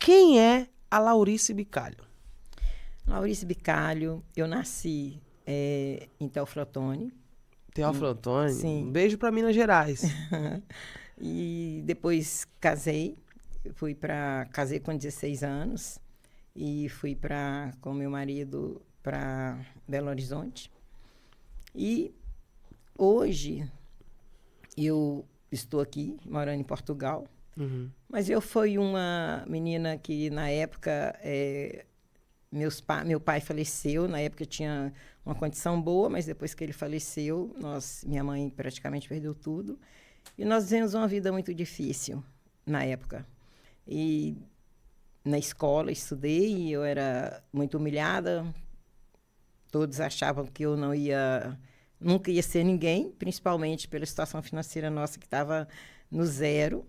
Quem é a Laurice Bicalho? Laurice Bicalho, eu nasci em Teoflotone. Teoflotone? Sim. Um beijo pra Minas Gerais. E depois casei. Casei com 16 anos e fui com meu marido para Belo Horizonte. E hoje eu estou aqui, morando em Portugal. Uhum. Mas eu fui uma menina que, na época, meu pai faleceu. Na época eu tinha uma condição boa, mas depois que ele faleceu, minha mãe praticamente perdeu tudo. E nós vivemos uma vida muito difícil na época. E na escola estudei e eu era muito humilhada. Todos achavam que eu nunca ia ser ninguém, principalmente pela situação financeira nossa, que estava no zero.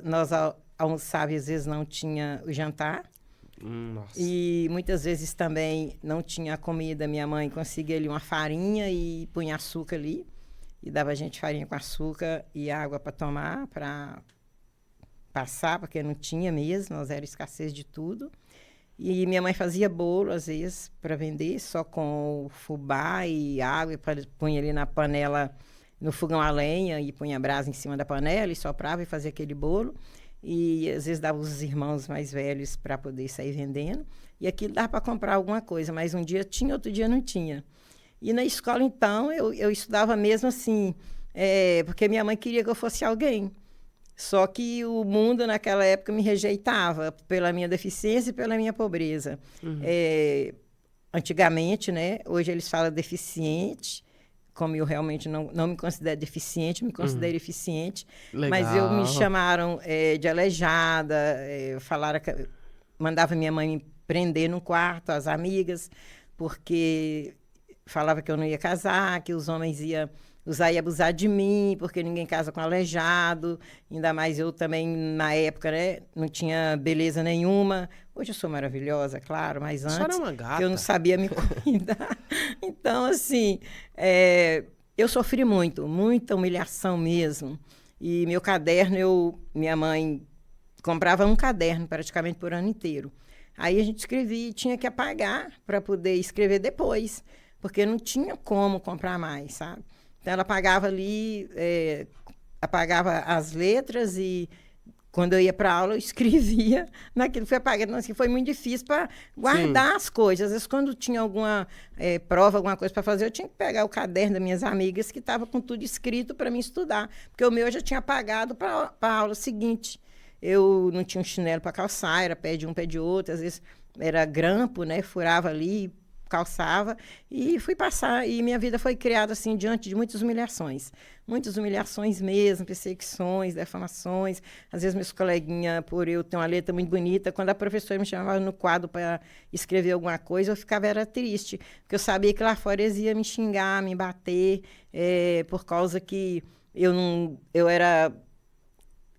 Nós almoçávamos, às vezes não tinha o jantar. Nossa. E muitas vezes também não tinha comida. Minha mãe conseguia ali uma farinha e punha açúcar ali. E dava a gente farinha com açúcar e água para tomar, para passar, porque não tinha mesmo, nós era escassez de tudo. E minha mãe fazia bolo, às vezes, para vender, só com fubá e água, e punha ali na panela, no fogão a lenha, e punha a brasa em cima da panela, e soprava e fazia aquele bolo. E às vezes dava os irmãos mais velhos para poder sair vendendo. E aquilo dava para comprar alguma coisa, mas um dia tinha, outro dia não tinha. E na escola, então, eu estudava mesmo assim, porque minha mãe queria que eu fosse alguém. Só que o mundo, naquela época, me rejeitava pela minha deficiência e pela minha pobreza. Uhum. Antigamente, né? Hoje eles falam deficiente, como eu realmente não me considero deficiente, me considero eficiente. Legal. Mas me chamaram de aleijada, mandava minha mãe me prender num quarto, as amigas, porque falava que eu não ia casar, que os homens iam usar e abusar de mim, porque ninguém casa com aleijado. Ainda mais eu também, na época, né, não tinha beleza nenhuma. Hoje eu sou maravilhosa, claro, mas antes Era uma gata. eu não sabia me cuidar. Então, assim, eu sofri muita humilhação mesmo. E meu caderno, minha mãe comprava um caderno praticamente por ano inteiro. Aí a gente escrevia e tinha que apagar para poder escrever depois, porque não tinha como comprar mais, sabe? Então, ela apagava ali, apagava as letras e quando eu ia para aula, eu escrevia naquilo que foi apagado. Então, assim, foi muito difícil para guardar Sim. as coisas. Às vezes, quando tinha alguma prova, alguma coisa para fazer, eu tinha que pegar o caderno das minhas amigas que estava com tudo escrito para mim estudar, porque o meu eu já tinha apagado para a aula seguinte. Eu não tinha um chinelo para calçar, era pé de um, pé de outro. Às vezes, era grampo, né? Furava ali, calçava e fui passar. E minha vida foi criada assim diante de muitas humilhações mesmo, perseguições, defamações. Às vezes meus coleguinhas, por eu ter uma letra muito bonita, quando a professora me chamava no quadro para escrever alguma coisa, eu era triste, porque eu sabia que lá fora eles iam me xingar, me bater, por causa que eu era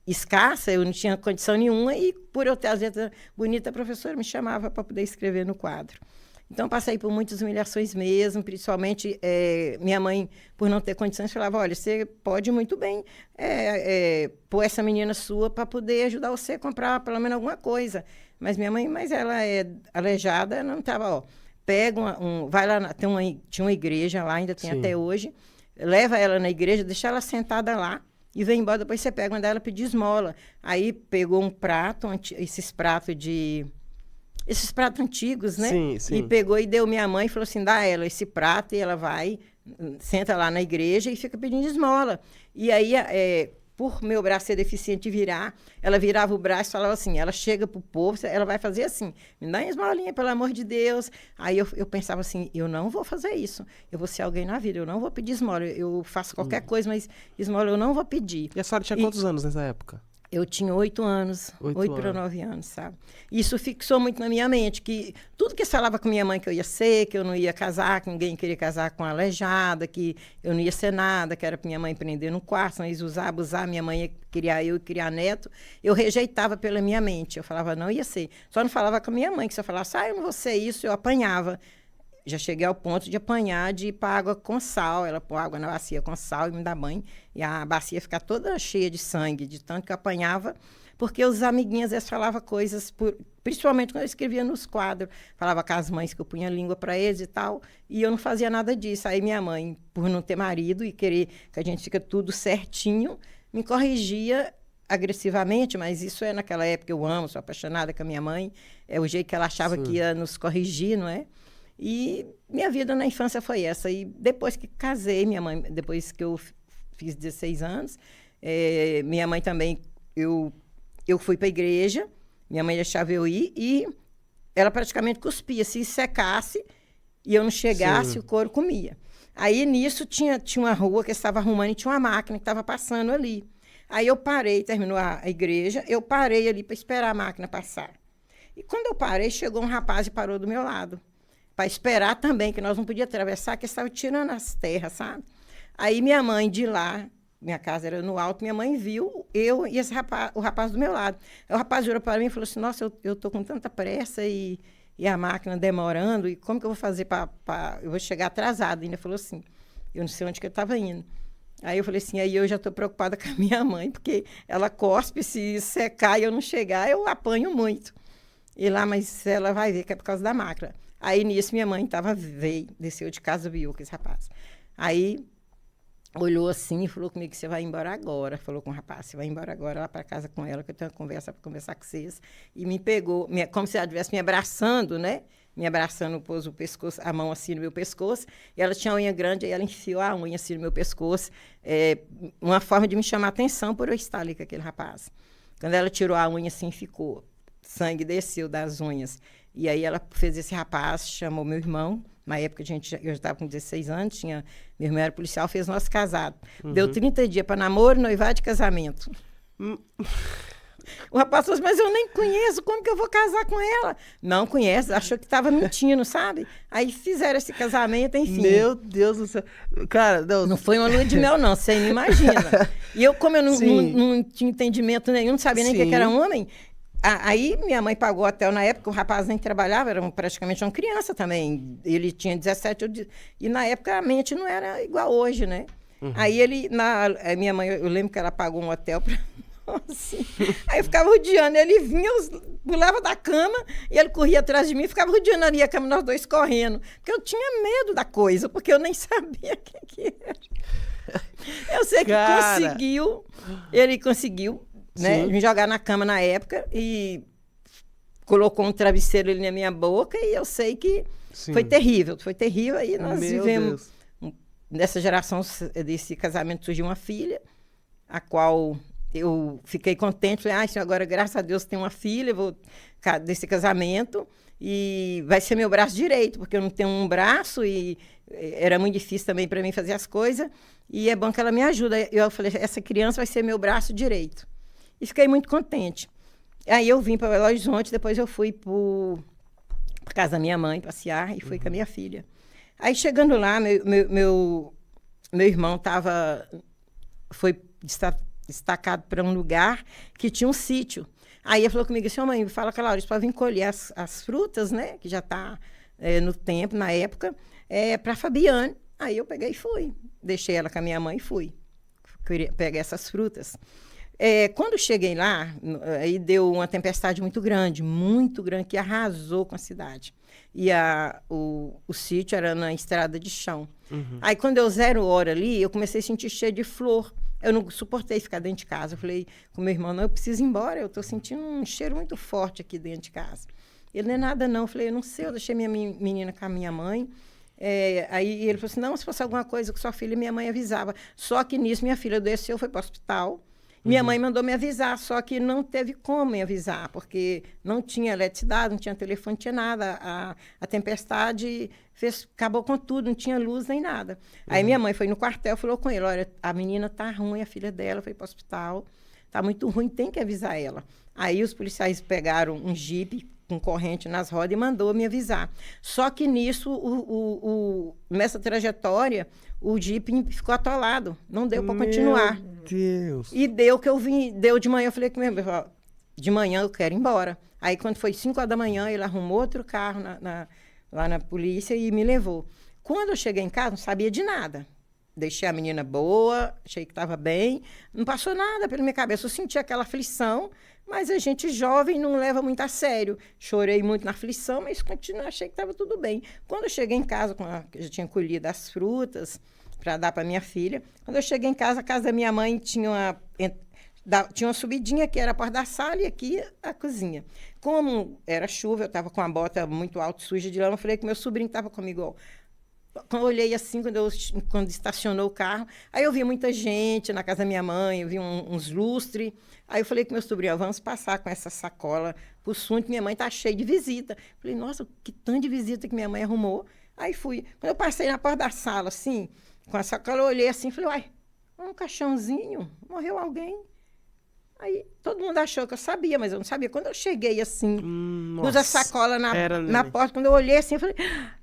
escassa, eu não tinha condição nenhuma, e por eu ter as letras bonitas, a professora me chamava para poder escrever no quadro. Então, passei por muitas humilhações mesmo, principalmente minha mãe, por não ter condições, falava, olha, você pode muito bem pôr essa menina sua para poder ajudar você a comprar pelo menos alguma coisa. Mas minha mãe, ela é aleijada, não estava, pega vai lá, tinha uma igreja lá, ainda tem Sim. até hoje, leva ela na igreja, deixa ela sentada lá, e vem embora, depois você pega, manda ela pedir esmola. Aí pegou um prato, esses pratos antigos, né? Sim, sim. E pegou e deu minha mãe e falou assim, dá ela esse prato, e ela vai, senta lá na igreja e fica pedindo esmola. E aí, por meu braço ser deficiente virar, ela virava o braço e falava assim, ela chega pro povo, ela vai fazer assim, me dá uma esmolinha, pelo amor de Deus. Aí eu pensava assim, eu não vou fazer isso, eu vou ser alguém na vida, eu não vou pedir esmola, eu faço qualquer coisa, mas esmola eu não vou pedir. E a senhora tinha quantos anos nessa época? Eu tinha 8 anos, 8 para 9 anos, sabe? Isso fixou muito na minha mente, que tudo que eu falava com minha mãe que eu ia ser, que eu não ia casar, que ninguém queria casar com a aleijada, que eu não ia ser nada, que era para minha mãe prender no quarto, não ia usar, abusar, minha mãe ia criar eu e criar neto, eu rejeitava pela minha mente. Eu falava, não ia ser. Só não falava com a minha mãe, que se eu falasse, eu não vou ser isso, eu apanhava. já cheguei ao ponto de apanhar de ir para água com sal. Ela pôr água na bacia com sal e me dar banho. E a bacia ficar toda cheia de sangue, de tanto que eu apanhava. Porque os amiguinhos, eles falavam coisas, principalmente quando eu escrevia nos quadros. Falava com as mães que eu punha língua para eles e tal. E eu não fazia nada disso. Aí minha mãe, por não ter marido e querer que a gente fique tudo certinho, me corrigia agressivamente, mas isso é naquela época, eu amo, sou apaixonada com a minha mãe, é o jeito que ela achava que ia nos corrigir, não é? E minha vida na infância foi essa. E depois que casei, minha mãe, depois que eu fiz 16 anos, minha mãe também, eu fui para a igreja, minha mãe deixava eu ir e ela praticamente cuspia. Se secasse e eu não chegasse, o couro comia. Aí nisso tinha uma rua que estava arrumando e tinha uma máquina que estava passando ali. Aí eu parei, terminou a igreja, eu parei ali para esperar a máquina passar. E quando eu parei, chegou um rapaz e parou do meu lado. Para esperar também, que nós não podíamos atravessar, que estava tirando as terras, sabe? Aí minha mãe de lá, minha casa era no alto, minha mãe viu eu e o rapaz do meu lado. Aí o rapaz virou para mim e falou assim, nossa, eu estou com tanta pressa e a máquina demorando, e como que eu vou fazer eu vou chegar atrasada? Ainda falou assim, eu não sei onde que eu estava indo. Aí eu falei assim, aí eu já estou preocupada com a minha mãe, porque ela cospe, se secar e eu não chegar, eu apanho muito. E lá, mas ela vai ver que é por causa da máquina. Aí nisso minha mãe veio, desceu de casa, viu esse rapaz. Aí olhou assim e falou comigo que você vai embora agora. Falou com o rapaz, você vai embora agora lá para casa com ela, que eu tenho uma conversa para conversar com vocês. E me pegou, como se ela estivesse me abraçando, né? Me abraçando, pôs o pescoço, a mão assim no meu pescoço, e ela tinha a unha grande, aí ela enfiou a unha assim no meu pescoço, uma forma de me chamar a atenção por eu estar ali com aquele rapaz. Quando ela tirou a unha assim, ficou, sangue desceu das unhas. E aí ela fez esse rapaz, chamou meu irmão, na época eu já estava com 16 anos, meu irmão era policial, fez nós casados. Deu 30 dias para namoro, noivado e casamento. O rapaz falou assim, mas eu nem conheço, como que eu vou casar com ela? Não conhece, achou que estava mentindo, sabe? Aí fizeram esse casamento, enfim. Meu Deus do céu. Cara, não foi uma lua de mel, não, você não imagina. E eu, como eu não tinha entendimento nenhum, não sabia nem o que era homem, aí minha mãe pagou o hotel na época, o rapaz nem trabalhava, era praticamente uma criança também. Ele tinha 17, e na época a mente não era igual hoje, né? Aí minha mãe, eu lembro que ela pagou um hotel para... Assim. Aí eu ficava rodeando, ele vinha, pulava da cama, e ele corria atrás de mim e ficava rodeando ali a cama, nós dois correndo. Porque eu tinha medo da coisa, porque eu nem sabia o que era. Eu sei que ele conseguiu, né, me jogar na cama na época e colocou um travesseiro ali na minha boca, e eu sei que foi terrível. Aí nós vivemos, nessa geração desse casamento surgiu uma filha, a qual... Eu fiquei contente, falei, agora, graças a Deus, tenho uma filha, vou desse casamento, e vai ser meu braço direito, porque eu não tenho um braço, e era muito difícil também para mim fazer as coisas, e é bom que ela me ajuda. Eu falei, essa criança vai ser meu braço direito. E fiquei muito contente. Aí eu vim para Belo Horizonte, depois eu fui para casa da minha mãe, passear, e fui com a minha filha. Aí, chegando lá, meu irmão foi destacado para um lugar que tinha um sítio. Aí ele falou comigo assim, mãe, fala com a Laura para vir colher as frutas, né, que já está no tempo, na época, para a Fabiane. Aí eu peguei e fui. Deixei ela com a minha mãe e fui. Peguei essas frutas. Quando cheguei lá, aí deu uma tempestade muito grande, que arrasou com a cidade. E o sítio era na estrada de chão. Aí, quando deu 0 hora ali, eu comecei a sentir cheio de flor. Eu não suportei ficar dentro de casa. Eu falei com meu irmão, não, eu preciso ir embora, eu estou sentindo um cheiro muito forte aqui dentro de casa. Ele, não é nada não. Eu falei, eu não sei, eu deixei minha menina com a minha mãe. Aí ele falou assim, não, se fosse alguma coisa com sua filha, minha mãe avisava. Só que nisso, minha filha desceu, foi para o hospital. Minha mãe mandou me avisar, só que não teve como me avisar, porque não tinha eletricidade, não tinha telefone, não tinha nada. A tempestade acabou com tudo, não tinha luz nem nada. Aí minha mãe foi no quartel, falou com ele, olha, a menina tá ruim, a filha dela foi para o hospital, tá muito ruim, tem que avisar ela. Aí os policiais pegaram um jipe com corrente nas rodas e mandou me avisar. Só que nisso, nessa trajetória, o jipe ficou atolado, não deu para continuar. Meu Deus! E deu de manhã, eu falei com meu irmão, de manhã eu quero ir embora. Aí quando foi 5 horas da manhã, ele arrumou outro carro lá na polícia e me levou. Quando eu cheguei em casa, não sabia de nada. Deixei a menina boa, achei que estava bem, não passou nada pela minha cabeça. Eu senti aquela aflição, mas a gente jovem não leva muito a sério. Chorei muito na aflição, mas continuei, achei que estava tudo bem. Quando eu cheguei em casa, eu já tinha colhido as frutas para dar para minha filha. Quando eu cheguei em casa, a casa da minha mãe tinha uma subidinha que era a porta da sala e aqui a cozinha. Como era chuva, eu estava com a bota muito alta, suja de lama, eu falei que meu sobrinho estava comigo. Quando eu olhei assim, quando estacionou o carro, aí eu vi muita gente na casa da minha mãe, eu vi uns lustres. Aí eu falei com meu sobrinho, vamos passar com essa sacola pro sul, que minha mãe tá cheia de visita. Falei, nossa, que tanto de visita que minha mãe arrumou. Aí fui. Quando eu passei na porta da sala, assim, com a sacola, eu olhei assim, falei, uai, um caixãozinho, morreu alguém. Aí todo mundo achou que eu sabia, mas eu não sabia. Quando eu cheguei assim, pus a sacola na porta, quando eu olhei assim, eu falei,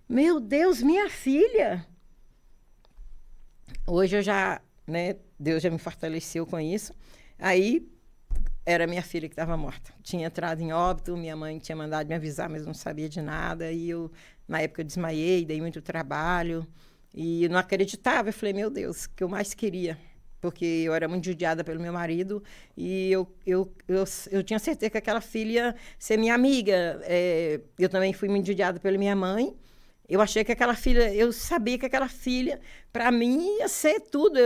meu Deus, minha filha! Hoje eu já, né, Deus já me fortaleceu com isso. Aí era minha filha que estava morta. Tinha entrado em óbito, minha mãe tinha mandado me avisar, mas não sabia de nada. E eu, na época, desmaiei, dei muito trabalho. E eu não acreditava. Eu falei, meu Deus, o que eu mais queria? Porque eu era muito judiada pelo meu marido e eu tinha certeza que aquela filha ia ser minha amiga. Eu também fui muito judiada pela minha mãe. Eu achei que aquela filha, eu sabia que aquela filha, para mim, ia ser tudo.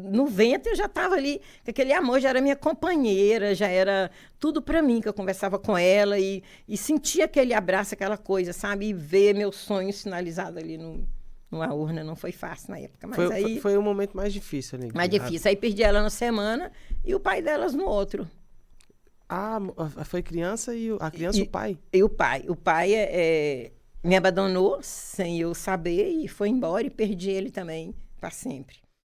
No ventre eu já estava ali, aquele amor já era minha companheira, já era tudo para mim, que eu conversava com ela e sentia aquele abraço, aquela coisa, sabe? E ver meu sonho sinalizado ali numa urna. Não foi fácil na época. Mas foi o momento mais difícil ali. Mais difícil. Aí perdi ela na semana e o pai delas no outro. Ah, foi criança e a criança e o pai? E o pai. O pai me abandonou sem eu saber e foi embora e perdi ele também para sempre.